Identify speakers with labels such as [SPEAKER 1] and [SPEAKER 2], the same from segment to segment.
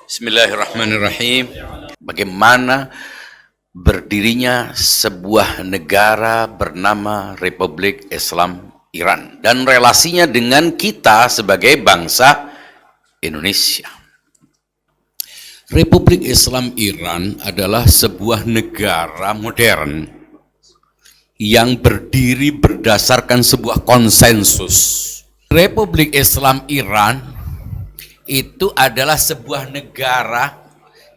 [SPEAKER 1] Bismillahirrahmanirrahim. Bagaimana berdirinya sebuah negara bernama Republik Islam Iran dan relasinya dengan kita sebagai bangsa Indonesia. Republik Islam Iran adalah sebuah negara modern yang berdiri berdasarkan sebuah konsensus. Republik Islam Iran itu adalah sebuah negara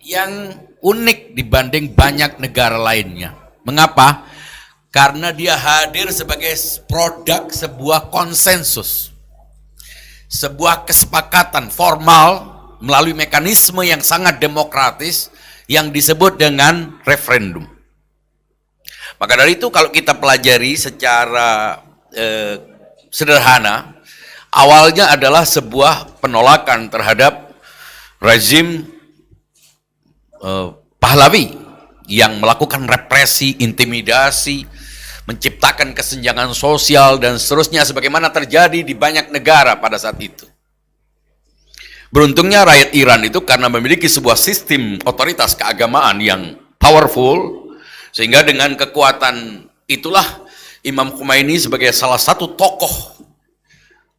[SPEAKER 1] yang unik dibanding banyak negara lainnya. Mengapa? Karena dia hadir sebagai produk sebuah konsensus, sebuah kesepakatan formal melalui mekanisme yang sangat demokratis yang disebut dengan referendum. Maka dari itu kalau kita pelajari secara sederhana, awalnya adalah sebuah penolakan terhadap rezim Pahlavi yang melakukan represi, intimidasi, menciptakan kesenjangan sosial dan seterusnya sebagaimana terjadi di banyak negara pada saat itu. Beruntungnya rakyat Iran itu karena memiliki sebuah sistem otoritas keagamaan yang powerful, sehingga dengan kekuatan itulah Imam Khomeini sebagai salah satu tokoh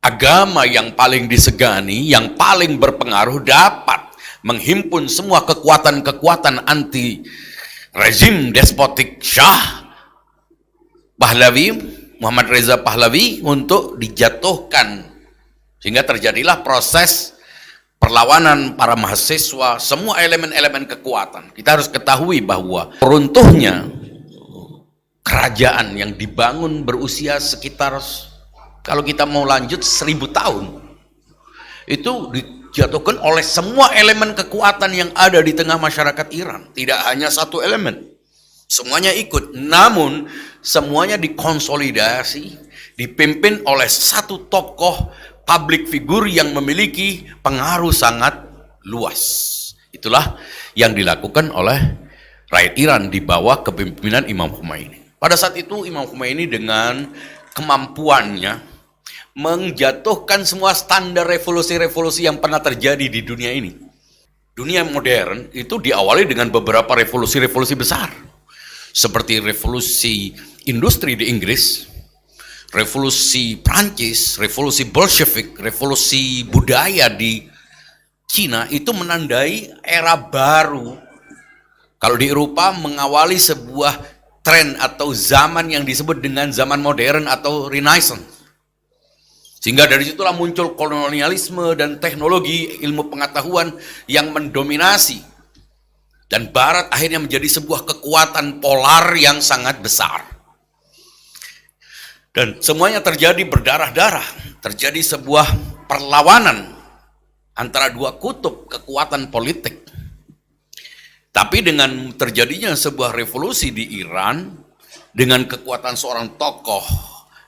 [SPEAKER 1] agama yang paling disegani, yang paling berpengaruh dapat menghimpun semua kekuatan-kekuatan anti rezim despotik Shah Pahlavi, Muhammad Reza Pahlavi, untuk dijatuhkan. Sehingga terjadilah proses perlawanan para mahasiswa, semua elemen-elemen kekuatan. Kita harus ketahui bahwa runtuhnya kerajaan yang dibangun berusia sekitar, kalau kita mau lanjut 1000 tahun, itu dijatuhkan oleh semua elemen kekuatan yang ada di tengah masyarakat Iran. Tidak hanya satu elemen, semuanya ikut. Namun semuanya dikonsolidasi, dipimpin oleh satu tokoh public figure yang memiliki pengaruh sangat luas. Itulah yang dilakukan oleh rakyat Iran di bawah kepemimpinan Imam Khomeini. Pada saat itu Imam Khomeini dengan kemampuannya menjatuhkan semua standar revolusi-revolusi yang pernah terjadi di dunia ini. Dunia modern itu diawali dengan beberapa revolusi-revolusi besar, seperti revolusi industri di Inggris, revolusi Prancis, revolusi Bolshevik, revolusi budaya di Cina. Itu menandai era baru. Kalau di Eropa mengawali sebuah tren atau zaman yang disebut dengan zaman modern atau Renaissance. Sehingga dari situlah muncul kolonialisme dan teknologi ilmu pengetahuan yang mendominasi. Dan Barat akhirnya menjadi sebuah kekuatan polar yang sangat besar. Dan semuanya terjadi berdarah-darah. Terjadi sebuah perlawanan antara dua kutub kekuatan politik. Tapi dengan terjadinya sebuah revolusi di Iran, dengan kekuatan seorang tokoh,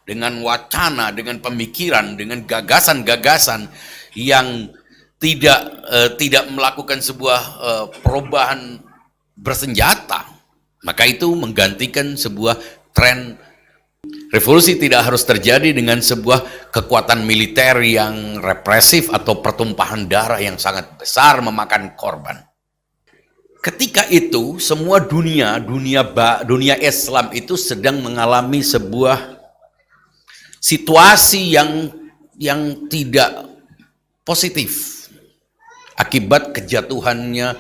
[SPEAKER 1] dengan wacana, dengan pemikiran, dengan gagasan-gagasan yang tidak melakukan sebuah perubahan bersenjata, maka itu menggantikan sebuah tren. Revolusi tidak harus terjadi dengan sebuah kekuatan militer yang represif atau pertumpahan darah yang sangat besar memakan korban. Ketika itu semua dunia Islam itu sedang mengalami sebuah situasi yang tidak positif akibat kejatuhannya.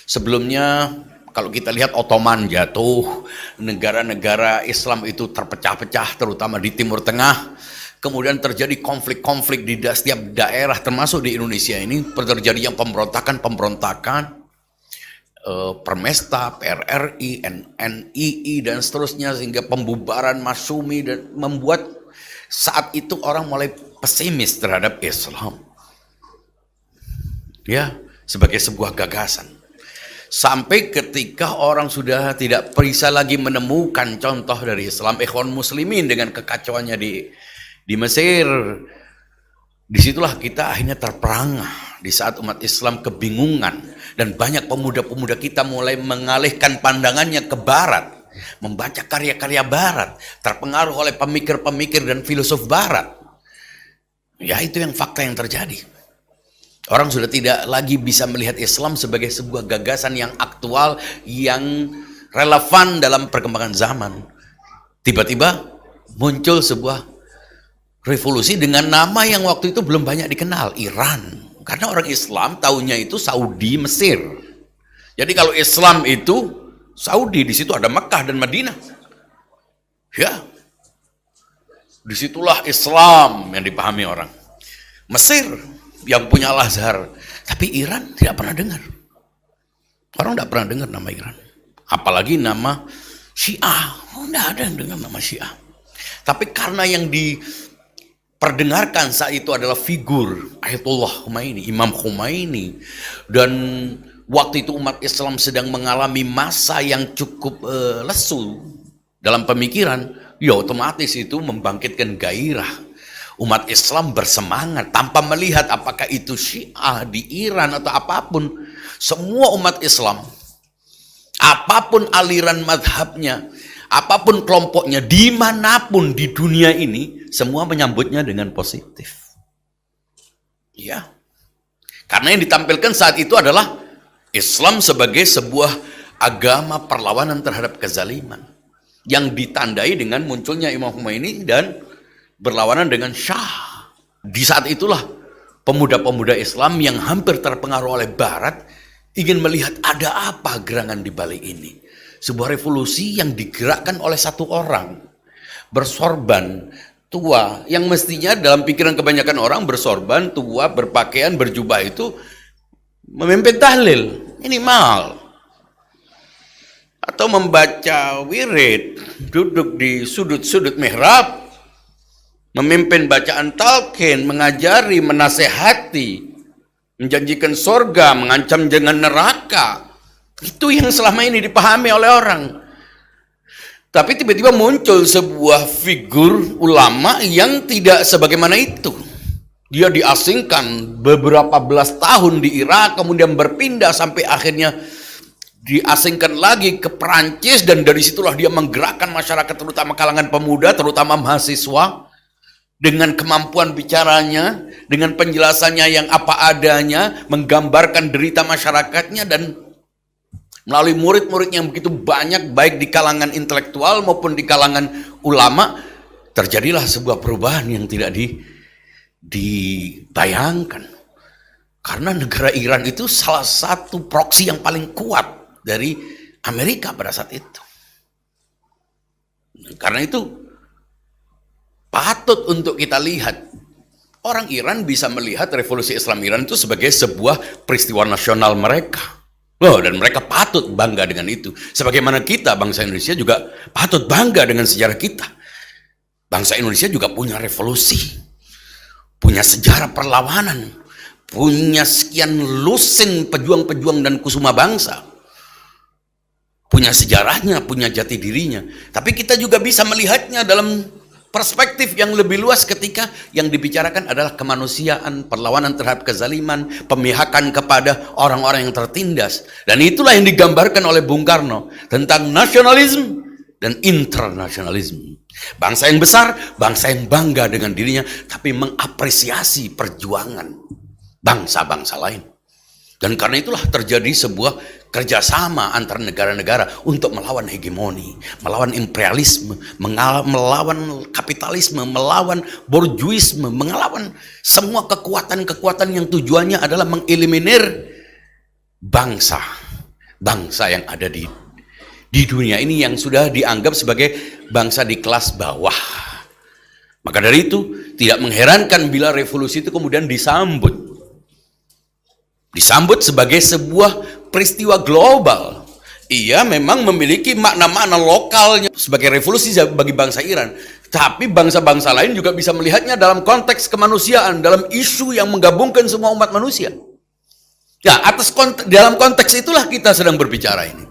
[SPEAKER 1] Sebelumnya kalau kita lihat Ottoman jatuh, negara-negara Islam itu terpecah-pecah terutama di Timur Tengah. Kemudian terjadi konflik-konflik di setiap daerah, termasuk di Indonesia ini terjadi pemberontakan, Permesta, PRRI, NII dan seterusnya, sehingga pembubaran Masyumi, dan membuat saat itu orang mulai pesimis terhadap Islam, ya, sebagai sebuah gagasan. Sampai ketika orang sudah tidak bisa lagi menemukan contoh dari Islam, Ikhwan Muslimin dengan kekacauannya di Mesir. Disitulah kita akhirnya terperangah di saat umat Islam kebingungan dan banyak pemuda-pemuda kita mulai mengalihkan pandangannya ke Barat, membaca karya-karya Barat, terpengaruh oleh pemikir-pemikir dan filosof Barat. Ya, itu yang fakta yang terjadi. Orang sudah tidak lagi bisa melihat Islam sebagai sebuah gagasan yang aktual, yang relevan dalam perkembangan zaman. Tiba-tiba muncul sebuah revolusi dengan nama yang waktu itu belum banyak dikenal, Iran. Karena orang Islam taunya itu Saudi, Mesir. Jadi kalau Islam itu Saudi, di situ ada Mekah dan Madinah. Ya, disitulah Islam yang dipahami orang. Mesir yang punya Al-Azhar, tapi Iran tidak pernah dengar. Orang tidak pernah dengar nama Iran, apalagi nama Syiah. Tidak ada yang dengar nama Syiah. Tapi karena yang diperdengarkan saat itu adalah figur Ayatollah Khomeini, Imam Khomeini, dan waktu itu umat Islam sedang mengalami masa yang cukup lesu dalam pemikiran, ya otomatis itu membangkitkan gairah. Umat Islam bersemangat tanpa melihat apakah itu Syiah di Iran atau apapun. Semua umat Islam, apapun aliran madhabnya, apapun kelompoknya, dimanapun di dunia ini, semua menyambutnya dengan positif. Ya, karena yang ditampilkan saat itu adalah Islam sebagai sebuah agama perlawanan terhadap kezaliman, yang ditandai dengan munculnya Imam Khomeini dan berlawanan dengan Syah. Di saat itulah pemuda-pemuda Islam yang hampir terpengaruh oleh Barat ingin melihat ada apa gerangan di balik ini. Sebuah revolusi yang digerakkan oleh satu orang bersorban tua, yang mestinya dalam pikiran kebanyakan orang bersorban tua, berpakaian, berjubah itu memimpin tahlil minimal, atau membaca wirid, duduk di sudut-sudut mihrab, memimpin bacaan talqin, mengajari, menasehati, menjanjikan surga, mengancam dengan neraka. Itu yang selama ini dipahami oleh orang. Tapi tiba-tiba muncul sebuah figur ulama yang tidak sebagaimana itu. Dia diasingkan beberapa belas tahun di Irak, kemudian berpindah sampai akhirnya diasingkan lagi ke Perancis, dan dari situlah dia menggerakkan masyarakat, terutama kalangan pemuda, terutama mahasiswa, dengan kemampuan bicaranya, dengan penjelasannya yang apa adanya, menggambarkan derita masyarakatnya, dan melalui murid-murid yang begitu banyak, baik di kalangan intelektual maupun di kalangan ulama, terjadilah sebuah perubahan yang tidak dibayangkan. Karena negara Iran itu salah satu proksi yang paling kuat dari Amerika pada saat itu. Karena itu patut untuk kita lihat, orang Iran bisa melihat revolusi Islam Iran itu sebagai sebuah peristiwa nasional mereka. Loh, dan mereka patut bangga dengan itu. Sebagaimana kita, bangsa Indonesia juga patut bangga dengan sejarah kita. Bangsa Indonesia juga punya revolusi, punya sejarah perlawanan, punya sekian lusin pejuang-pejuang dan kusuma bangsa. Punya sejarahnya, punya jati dirinya. Tapi kita juga bisa melihatnya dalam perspektif yang lebih luas ketika yang dibicarakan adalah kemanusiaan, perlawanan terhadap kezaliman, pemihakan kepada orang-orang yang tertindas. Dan itulah yang digambarkan oleh Bung Karno tentang nasionalisme dan internasionalisme. Bangsa yang besar, bangsa yang bangga dengan dirinya, tapi mengapresiasi perjuangan bangsa-bangsa lain. Dan karena itulah terjadi sebuah kerjasama antar negara-negara untuk melawan hegemoni, melawan imperialisme, melawan kapitalisme, melawan borjuisme, melawan semua kekuatan-kekuatan yang tujuannya adalah mengeliminir bangsa yang ada di dunia ini, yang sudah dianggap sebagai bangsa di kelas bawah. Maka dari itu tidak mengherankan bila revolusi itu kemudian disambut sebagai sebuah peristiwa global. Ia memang memiliki makna-makna lokalnya sebagai revolusi bagi bangsa Iran, tapi bangsa-bangsa lain juga bisa melihatnya dalam konteks kemanusiaan, dalam isu yang menggabungkan semua umat manusia. Ya, dalam konteks itulah kita sedang berbicara ini.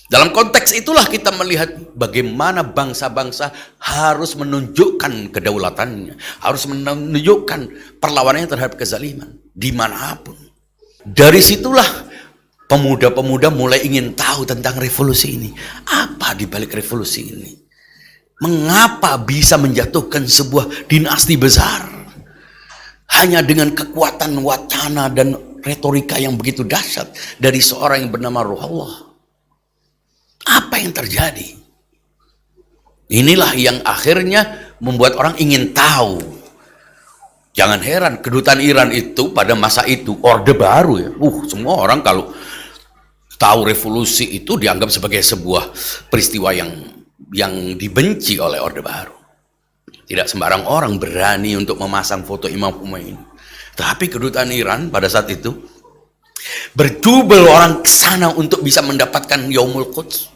[SPEAKER 1] Dalam konteks itulah kita melihat bagaimana bangsa-bangsa harus menunjukkan kedaulatannya, harus menunjukkan perlawanannya terhadap kezaliman dimanapun. Dari situlah pemuda-pemuda mulai ingin tahu tentang revolusi ini. Apa di balik revolusi ini? Mengapa bisa menjatuhkan sebuah dinasti besar? hanya dengan kekuatan wacana dan retorika yang begitu dahsyat dari seorang yang bernama Ruh Allah. Apa yang terjadi? Inilah yang akhirnya membuat orang ingin tahu. Jangan heran kedutaan Iran itu pada masa itu Orde Baru ya. Semua orang kalau tahu revolusi itu dianggap sebagai sebuah peristiwa yang dibenci oleh Orde Baru. Tidak sembarang orang berani untuk memasang foto Imam Khomeini. Tapi kedutaan Iran pada saat itu berjubel orang ke sana untuk bisa mendapatkan Yaumul Quds.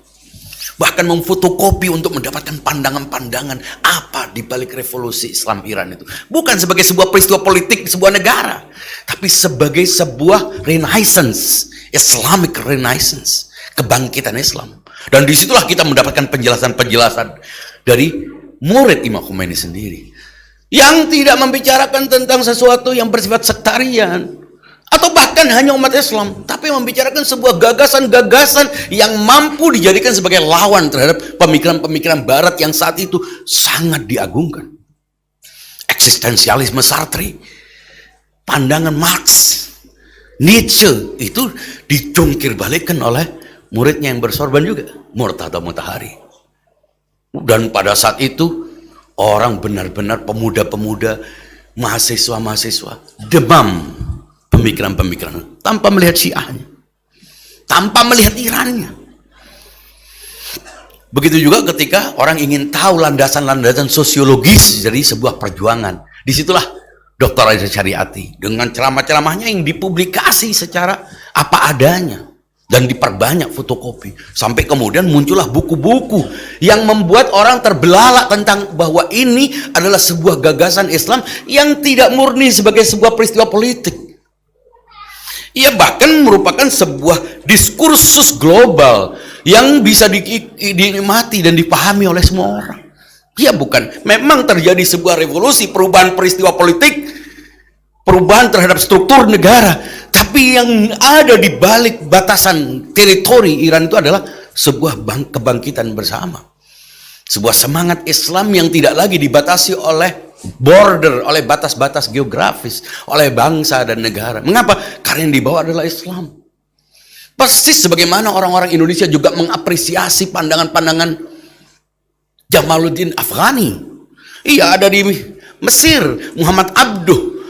[SPEAKER 1] Bahkan memfotokopi untuk mendapatkan pandangan-pandangan apa di balik revolusi Islam Iran itu. Bukan sebagai sebuah peristiwa politik di sebuah negara, tapi sebagai sebuah renaissance, Islamic renaissance, kebangkitan Islam. Dan disitulah kita mendapatkan penjelasan-penjelasan dari murid Imam Khomeini sendiri, yang tidak membicarakan tentang sesuatu yang bersifat sektarian, atau bahkan hanya umat Islam, tapi membicarakan sebuah gagasan-gagasan yang mampu dijadikan sebagai lawan terhadap pemikiran-pemikiran Barat yang saat itu sangat diagungkan. Eksistensialisme Sartre, pandangan Marx, Nietzsche itu dijungkir balikkan oleh muridnya yang bersorban juga, Murtada Mutahari. Dan pada saat itu orang benar-benar pemuda-pemuda, mahasiswa-mahasiswa demam pemikiran-pemikiran tanpa melihat Syiahnya, tanpa melihat Irannya. Begitu juga ketika orang ingin tahu landasan-landasan sosiologis dari sebuah perjuangan. Disitulah Dr. Reza Syariati dengan ceramah-ceramahnya yang dipublikasi secara apa adanya dan diperbanyak fotokopi, sampai kemudian muncullah buku-buku yang membuat orang terbelalak tentang bahwa ini adalah sebuah gagasan Islam yang tidak murni sebagai sebuah peristiwa politik. Ia bahkan merupakan sebuah diskursus global yang bisa dinikmati dan dipahami oleh semua orang. Ia bukan, memang terjadi sebuah revolusi, perubahan peristiwa politik, perubahan terhadap struktur negara, tapi yang ada di balik batasan teritori Iran itu adalah sebuah kebangkitan bersama. Sebuah semangat Islam yang tidak lagi dibatasi oleh border, oleh batas-batas geografis, oleh bangsa dan negara. Mengapa? Karena yang dibawa adalah Islam. Persis sebagaimana orang-orang Indonesia juga mengapresiasi pandangan-pandangan Jamaluddin Afghani. Ia ada di Mesir, Muhammad Abduh,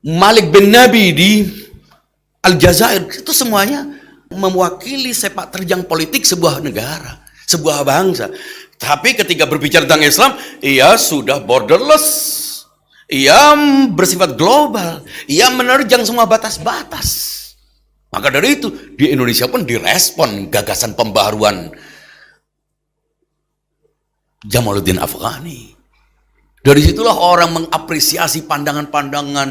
[SPEAKER 1] Malik bin Nabi di Aljazair. Itu semuanya mewakili sepak terjang politik sebuah negara, sebuah bangsa. Tapi ketika berbicara tentang Islam, ia sudah borderless, ia bersifat global, ia menerjang semua batas-batas. Maka dari itu di Indonesia pun direspon gagasan pembaharuan Jamaluddin Afghani. Dari situlah orang mengapresiasi pandangan-pandangan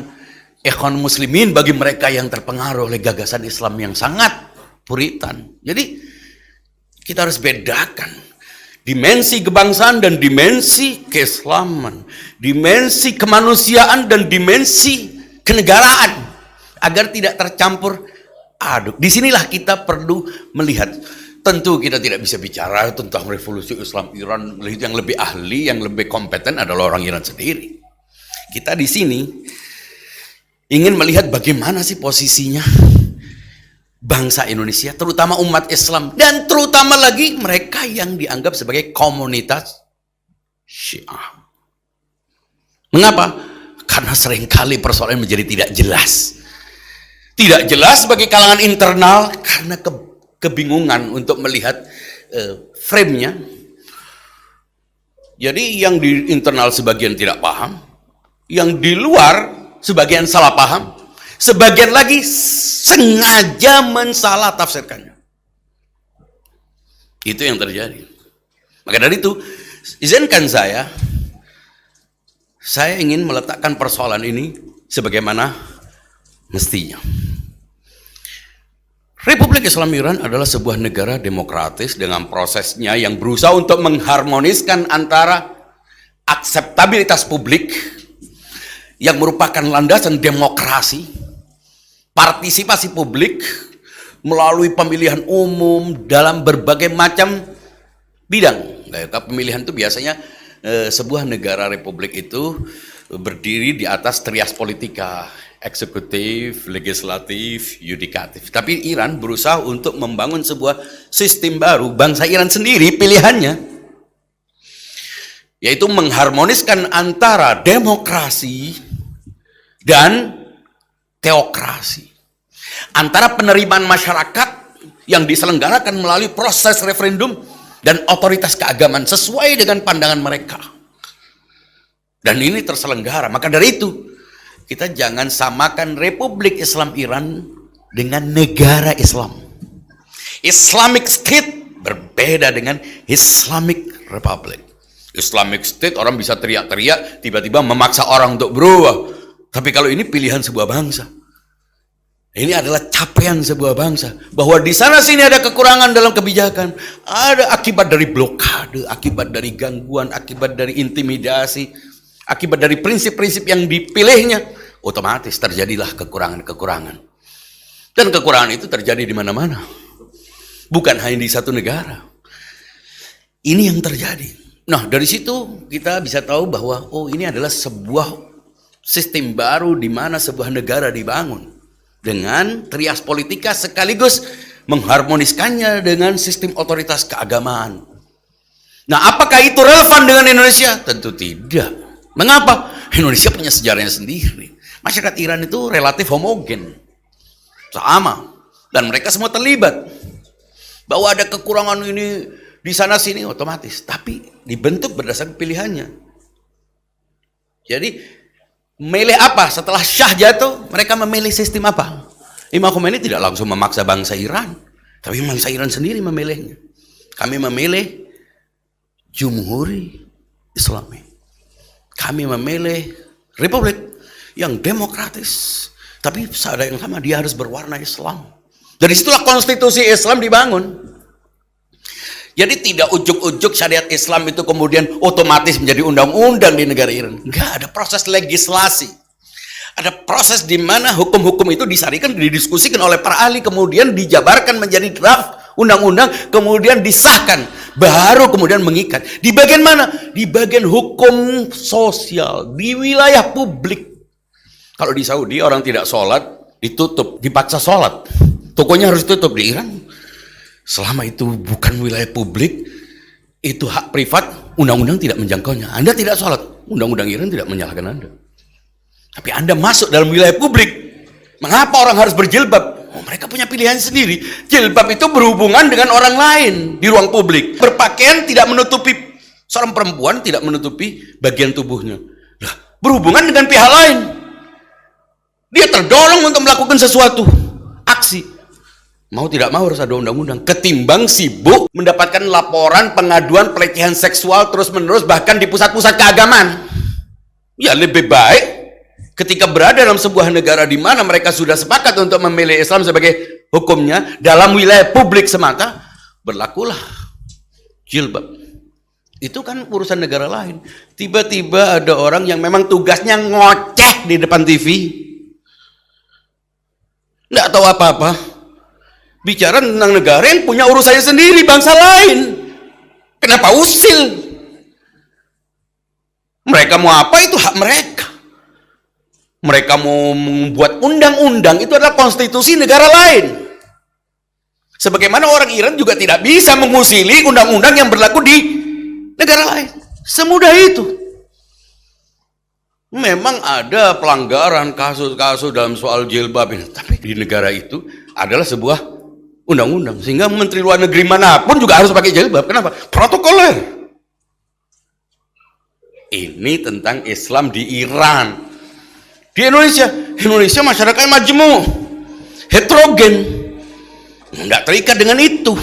[SPEAKER 1] ikhwan muslimin bagi mereka yang terpengaruh oleh gagasan Islam yang sangat puritan. Jadi kita harus bedakan dimensi kebangsaan dan dimensi keislaman, dimensi kemanusiaan dan dimensi kenegaraan, agar tidak tercampur aduk. Disinilah kita perlu melihat. Tentu kita tidak bisa bicara tentang revolusi Islam Iran. Yang lebih ahli, yang lebih kompeten adalah orang Iran sendiri. Kita di sini ingin melihat bagaimana sih posisinya bangsa Indonesia, terutama umat Islam, dan terutama lagi mereka yang dianggap sebagai komunitas Syiah. Mengapa? Karena seringkali persoalan menjadi tidak jelas. Tidak jelas bagi kalangan internal karena kebingungan untuk melihat frame-nya. Jadi yang di internal sebagian tidak paham, yang di luar sebagian salah paham, sebagian lagi sengaja mensalah tafsirkannya. Itu yang terjadi. Maka dari itu, izinkan saya ingin meletakkan persoalan ini sebagaimana mestinya. Republik Islam Iran adalah sebuah negara demokratis dengan prosesnya yang berusaha untuk mengharmoniskan antara akseptabilitas publik yang merupakan landasan demokrasi, partisipasi publik melalui pemilihan umum dalam berbagai macam bidang. Pemilihan itu biasanya sebuah negara republik itu berdiri di atas trias politika, eksekutif, legislatif, yudikatif. Tapi Iran berusaha untuk membangun sebuah sistem baru. Bangsa Iran sendiri pilihannya yaitu mengharmoniskan antara demokrasi dan teokrasi, antara penerimaan masyarakat yang diselenggarakan melalui proses referendum dan otoritas keagamaan sesuai dengan pandangan mereka. Dan ini terselenggara. Maka dari itu, kita jangan samakan Republik Islam Iran dengan negara Islam. Islamic State berbeda dengan Islamic Republic. Islamic State orang bisa teriak-teriak, tiba-tiba memaksa orang untuk berubah. Tapi kalau ini pilihan sebuah bangsa. Ini adalah capaian sebuah bangsa, bahwa di sana sini ada kekurangan dalam kebijakan, ada akibat dari blokade, akibat dari gangguan, akibat dari intimidasi, akibat dari prinsip-prinsip yang dipilihnya, otomatis terjadilah kekurangan-kekurangan. Dan kekurangan itu terjadi di mana-mana, bukan hanya di satu negara. Ini yang terjadi. Nah, dari situ kita bisa tahu bahwa ini adalah sebuah sistem baru di mana sebuah negara dibangun dengan trias politika sekaligus mengharmoniskannya dengan sistem otoritas keagamaan. Nah, apakah itu relevan dengan Indonesia? Tentu tidak. Mengapa? Indonesia punya sejarahnya sendiri. Masyarakat Iran itu relatif homogen, sama, dan mereka semua terlibat. Bahwa ada kekurangan ini di sana sini otomatis, tapi dibentuk berdasarkan pilihannya. Jadi memilih apa? Setelah Syah jatuh, mereka memilih sistem apa? Imam Khomeini tidak langsung memaksa bangsa Iran, tapi bangsa Iran sendiri memilihnya. Kami memilih Jumhuri Islami. Kami memilih Republik yang demokratis, tapi saat yang sama dia harus berwarna Islam. Dari situlah konstitusi Islam dibangun. Jadi tidak ujuk-ujuk syariat Islam itu kemudian otomatis menjadi undang-undang di negara Iran. Enggak, ada proses legislasi. Ada proses di mana hukum-hukum itu disarikan, didiskusikan oleh para ahli, kemudian dijabarkan menjadi draft undang-undang, kemudian disahkan, baru kemudian mengikat. Di bagian mana? Di bagian hukum sosial, di wilayah publik. Kalau di Saudi orang tidak sholat, ditutup, dipaksa sholat. Tokonya harus tutup. Di Iran, selama itu bukan wilayah publik, itu hak privat, undang-undang tidak menjangkaunya. Anda tidak sholat, undang-undang Iran tidak menyalahkan Anda. Tapi Anda masuk dalam wilayah publik. Mengapa orang harus berjilbab? Mereka punya pilihan sendiri. Jilbab itu berhubungan dengan orang lain di ruang publik. Berpakaian tidak menutupi, seorang perempuan tidak menutupi bagian tubuhnya. Nah, berhubungan dengan pihak lain. Dia terdorong untuk melakukan sesuatu, aksi. Mau tidak mau harus ada undang-undang. Ketimbang sibuk mendapatkan laporan pengaduan pelecehan seksual terus-menerus bahkan di pusat-pusat keagamaan. Ya lebih baik ketika berada dalam sebuah negara di mana mereka sudah sepakat untuk memilih Islam sebagai hukumnya dalam wilayah publik semata, berlakulah jilbab. Itu kan urusan negara lain. Tiba-tiba ada orang yang memang tugasnya ngoceh di depan TV, nggak tahu apa-apa, bicara tentang negara yang punya urusannya sendiri, bangsa lain. Kenapa usil? Mereka mau apa itu hak mereka. Mereka mau membuat undang-undang, itu adalah konstitusi negara lain. Sebagaimana orang Iran juga tidak bisa mengusili undang-undang yang berlaku di negara lain. Semudah itu. Memang ada pelanggaran kasus-kasus dalam soal jilbab ini, tapi di negara itu adalah sebuah undang-undang, sehingga menteri luar negeri manapun juga harus pakai jilbab. Kenapa? Protokoler. Ini tentang Islam di Iran. Di Indonesia masyarakat majemuk, heterogen, nggak terikat dengan itu.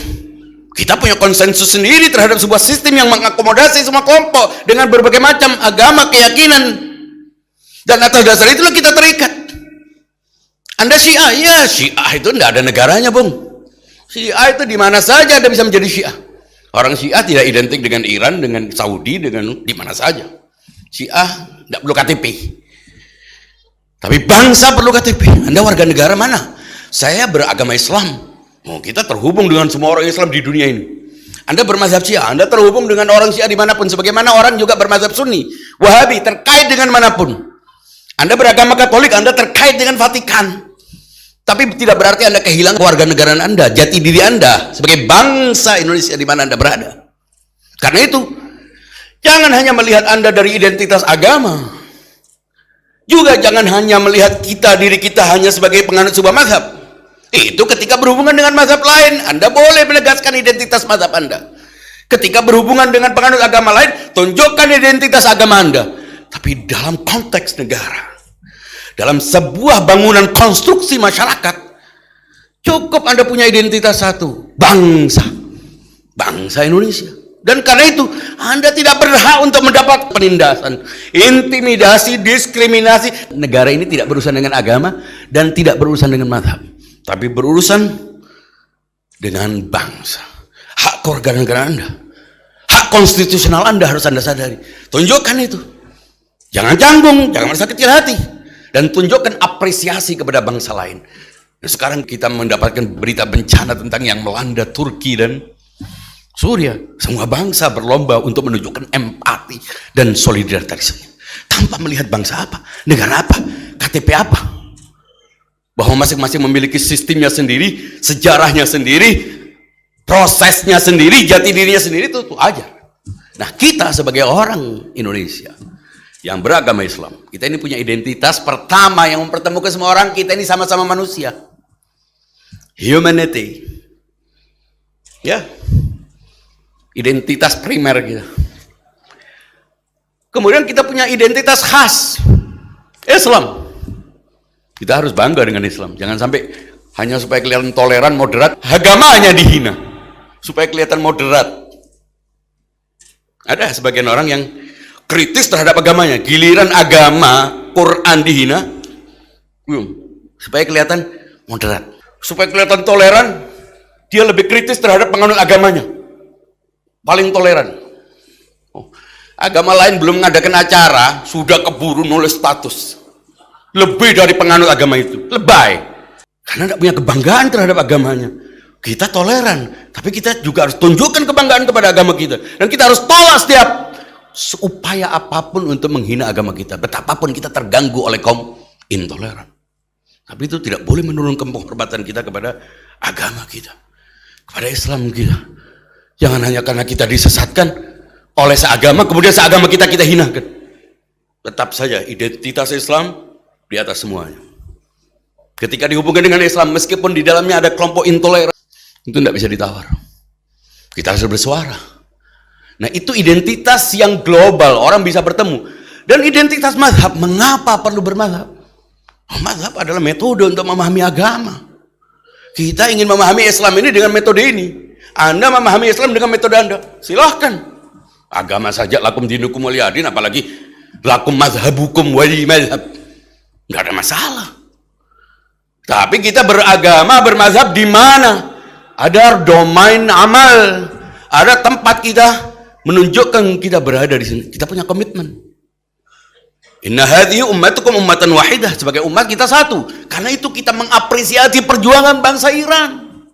[SPEAKER 1] Kita punya konsensus sendiri terhadap sebuah sistem yang mengakomodasi semua kelompok dengan berbagai macam agama, keyakinan, dan atas dasar itulah kita terikat. Anda Syiah, ya Syiah itu nggak ada negaranya, Bung. Syiah itu di mana saja Anda bisa menjadi Syiah. Orang Syiah tidak identik dengan Iran, dengan Saudi, dengan di mana saja. Syiah nggak perlu KTP. Tapi bangsa perlu KTP. Anda warga negara mana? Saya beragama Islam. Kita terhubung dengan semua orang Islam di dunia ini. Anda bermazhab Syiah, Anda terhubung dengan orang Syiah dimanapun, sebagaimana orang juga bermazhab Sunni, Wahabi, terkait dengan manapun. Anda beragama Katolik, Anda terkait dengan Vatikan. Tapi tidak berarti Anda kehilangan warga negara Anda, jati diri Anda sebagai bangsa Indonesia di mana Anda berada. Karena itu, jangan hanya melihat Anda dari identitas agama. Juga jangan hanya melihat diri kita hanya sebagai penganut sebuah mazhab. Itu ketika berhubungan dengan mazhab lain, Anda boleh menegaskan identitas mazhab Anda. Ketika berhubungan dengan penganut agama lain, tunjukkan identitas agama Anda. Tapi dalam konteks negara, dalam sebuah bangunan konstruksi masyarakat, cukup Anda punya identitas satu, bangsa Indonesia. Dan karena itu, Anda tidak berhak untuk mendapat penindasan, intimidasi, diskriminasi. Negara ini tidak berurusan dengan agama dan tidak berurusan dengan mazhab, tapi berurusan dengan bangsa. Hak kewarganegaraan Anda, hak konstitusional Anda harus Anda sadari. Tunjukkan itu. Jangan canggung, jangan merasa kecil hati. Dan tunjukkan apresiasi kepada bangsa lain. Dan sekarang kita mendapatkan berita bencana tentang yang melanda Turki dan Suriah. Semua bangsa berlomba untuk menunjukkan empati dan solidaritasnya. Tanpa melihat bangsa apa, negara apa, KTP apa. Bahwa masing-masing memiliki sistemnya sendiri, sejarahnya sendiri, prosesnya sendiri, jati dirinya sendiri, itu aja. Nah, kita sebagai orang Indonesia yang beragama Islam, kita ini punya identitas pertama yang mempertemukan semua orang. Kita ini sama-sama manusia, humanity, ya, identitas primer kita. Kemudian kita punya identitas khas, Islam. Kita harus bangga dengan Islam. Jangan sampai hanya supaya kelihatan toleran, moderat, agamanya dihina supaya kelihatan moderat. Ada sebagian orang yang kritis terhadap agamanya, giliran agama Quran dihina, supaya kelihatan moderat, supaya kelihatan toleran, dia lebih kritis terhadap penganut agamanya, paling toleran. Agama lain belum mengadakan acara, sudah keburu nulis status lebih dari penganut agama itu. Lebay, karena tidak punya kebanggaan terhadap agamanya. Kita toleran, tapi kita juga harus tunjukkan kebanggaan kepada agama kita, dan kita harus tolak setiap upaya apapun untuk menghina agama kita, betapapun kita terganggu oleh kaum intoleran. Tapi itu tidak boleh menurunkan penghormatan kita kepada agama kita, kepada Islam kita. Jangan hanya karena kita disesatkan oleh seagama, kemudian seagama kita hinakan. Tetap saja identitas Islam di atas semuanya. Ketika dihubungkan dengan Islam, meskipun di dalamnya ada kelompok intoleran, itu tidak bisa ditawar. Kita harus bersuara. Nah, itu identitas yang global, orang bisa bertemu. Dan identitas mazhab, mengapa perlu bermazhab? Mazhab adalah metode untuk memahami agama. Kita ingin memahami Islam ini dengan metode ini. Anda memahami Islam dengan metode Anda, silahkan. Agama saja lakum dinukum waliyadin, apalagi lakum mazhabukum wali mazhab. Nggak ada masalah. Tapi kita beragama, bermazhab di mana? Ada domain amal, ada tempat kita menunjukkan kita berada di sini. Kita punya komitmen. Inna hadhihi ummatukum ummatan wahidah. Sebagai umat kita satu. Karena itu kita mengapresiasi perjuangan bangsa Iran.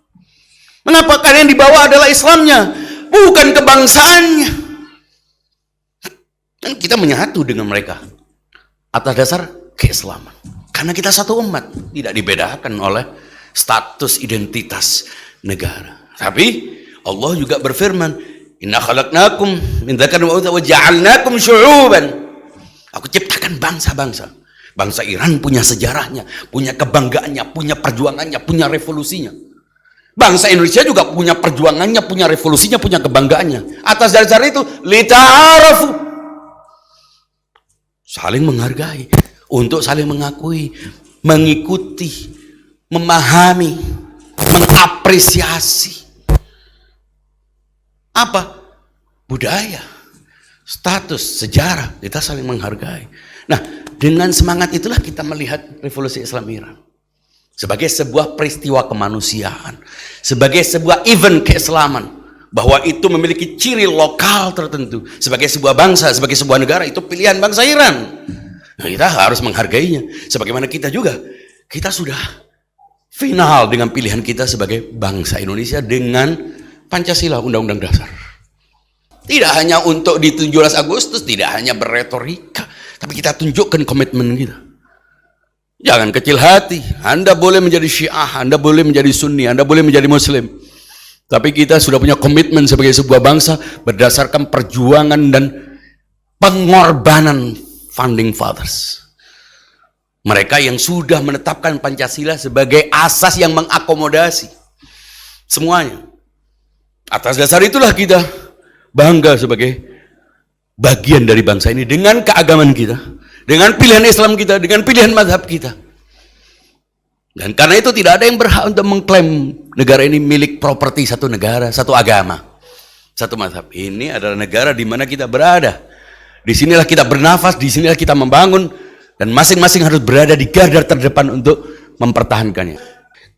[SPEAKER 1] Mengapa? Karena yang dibawa adalah Islamnya, bukan kebangsaannya. Dan kita menyatu dengan mereka atas dasar keislaman. Karena kita satu umat, tidak dibedakan oleh status identitas negara. Tapi Allah juga berfirman, Inna khalaqnakum min dzakarin wa untha wa ja'alnakum syu'uban. Aku ciptakan bangsa-bangsa. Bangsa Iran punya sejarahnya, punya kebanggaannya, punya perjuangannya, punya revolusinya. Bangsa Indonesia juga punya perjuangannya, punya revolusinya, punya kebanggaannya. Atas dasar itu, lita'arafu. Saling menghargai, untuk saling mengakui, mengikuti, memahami, mengapresiasi. Apa? Budaya, status, sejarah, kita saling menghargai. Nah, dengan semangat itulah kita melihat revolusi Islam Iran sebagai sebuah peristiwa kemanusiaan, sebagai sebuah event keislaman, bahwa itu memiliki ciri lokal tertentu, sebagai sebuah bangsa, sebagai sebuah negara, itu pilihan bangsa Iran. Nah, kita harus menghargainya. Sebagaimana kita juga, kita sudah final dengan pilihan kita sebagai bangsa Indonesia dengan Pancasila, Undang-Undang Dasar. Tidak hanya untuk di 17 Agustus, tidak hanya berretorika, tapi kita tunjukkan komitmen kita. Jangan kecil hati. Anda boleh menjadi Syiah, Anda boleh menjadi Sunni, Anda boleh menjadi Muslim. Tapi kita sudah punya komitmen sebagai sebuah bangsa berdasarkan perjuangan dan pengorbanan founding fathers. Mereka yang sudah menetapkan Pancasila sebagai asas yang mengakomodasi semuanya. Atas dasar itulah kita bangga sebagai bagian dari bangsa ini dengan keagamaan kita, dengan pilihan Islam kita, dengan pilihan mazhab kita. Dan karena itu tidak ada yang berhak untuk mengklaim negara ini milik properti satu negara, satu agama, satu mazhab. Ini adalah negara di mana kita berada. Disinilah kita bernafas, disinilah kita membangun, dan masing-masing harus berada di garda terdepan untuk mempertahankannya.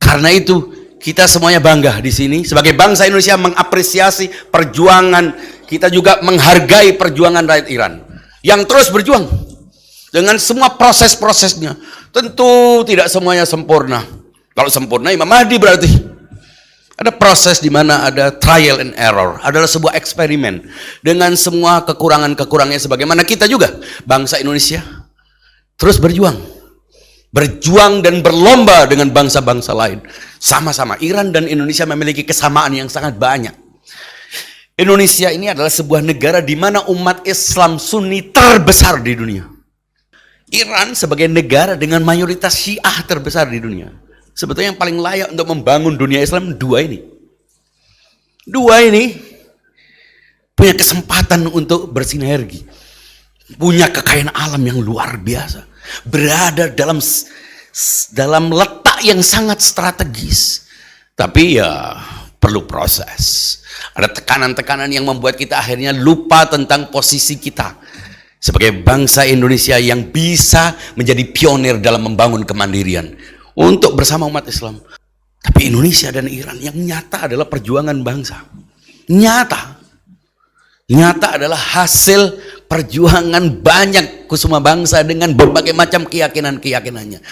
[SPEAKER 1] Karena itu kita semuanya bangga di sini sebagai bangsa Indonesia mengapresiasi perjuangan, kita juga menghargai perjuangan rakyat Iran yang terus berjuang dengan semua proses-prosesnya. Tentu tidak semuanya sempurna. Kalau sempurna Imam Mahdi berarti. Ada proses di mana ada trial and error, adalah sebuah eksperimen dengan semua kekurangan-kekurangannya, sebagaimana kita juga bangsa Indonesia terus berjuang dan berlomba dengan bangsa-bangsa lain. Sama-sama Iran dan Indonesia memiliki kesamaan yang sangat banyak. Indonesia ini adalah sebuah negara di mana umat Islam Sunni terbesar di dunia. Iran sebagai negara dengan mayoritas Syiah terbesar di dunia. Sebetulnya yang paling layak untuk membangun dunia Islam dua ini. Dua ini punya kesempatan untuk bersinergi. Punya kekayaan alam yang luar biasa. Berada dalam letak yang sangat strategis. Tapi ya perlu proses. Ada tekanan-tekanan yang membuat kita akhirnya lupa tentang posisi kita sebagai bangsa Indonesia yang bisa menjadi pionir dalam membangun kemandirian untuk bersama umat Islam. Tapi Indonesia dan Iran yang nyata adalah perjuangan bangsa. Nyata adalah hasil perjuangan banyak kusuma bangsa dengan berbagai macam keyakinan-keyakinannya.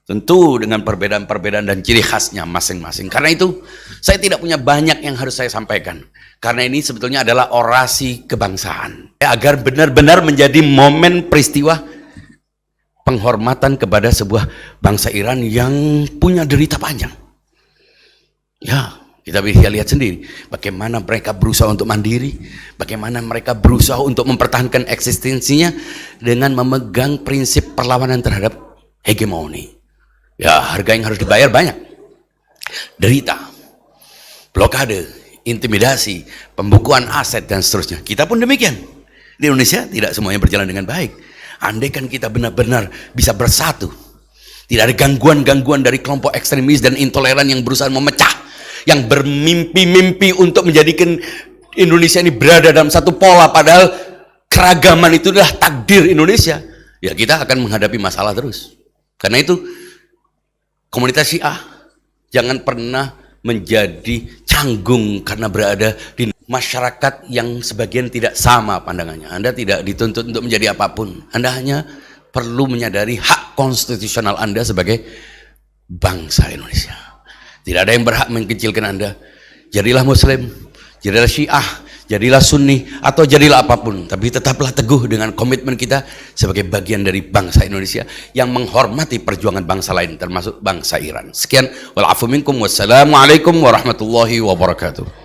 [SPEAKER 1] Tentu dengan perbedaan-perbedaan dan ciri khasnya masing-masing. Karena itu saya tidak punya banyak yang harus saya sampaikan. Karena ini sebetulnya adalah orasi kebangsaan. Agar benar-benar menjadi momen peristiwa penghormatan kepada sebuah bangsa Iran yang punya derita panjang. Ya, kita bisa lihat sendiri bagaimana mereka berusaha untuk mandiri, bagaimana mereka berusaha untuk mempertahankan eksistensinya dengan memegang prinsip perlawanan terhadap hegemoni. Ya, harga yang harus dibayar banyak. Derita, blokade, intimidasi, pembukuan aset dan seterusnya. Kita pun demikian. Di Indonesia tidak semuanya berjalan dengan baik. Andaikan kita benar-benar bisa bersatu, tidak ada gangguan-gangguan dari kelompok ekstremis dan intoleran yang berusaha memecah, yang bermimpi-mimpi untuk menjadikan Indonesia ini berada dalam satu pola, padahal keragaman itu adalah takdir Indonesia. Ya, kita akan menghadapi masalah terus. Karena itu komunitas Syiah jangan pernah menjadi canggung karena berada di masyarakat yang sebagian tidak sama pandangannya. Anda tidak dituntut untuk menjadi apapun. Anda hanya perlu menyadari hak konstitusional Anda sebagai bangsa Indonesia. Tidak ada yang berhak mengkecilkan Anda. Jadilah Muslim, jadilah Syiah, jadilah Sunni, atau jadilah apapun. Tapi tetaplah teguh dengan komitmen kita sebagai bagian dari bangsa Indonesia yang menghormati perjuangan bangsa lain, termasuk bangsa Iran. Sekian, wal afu minkum, wassalamualaikum warahmatullahi wabarakatuh.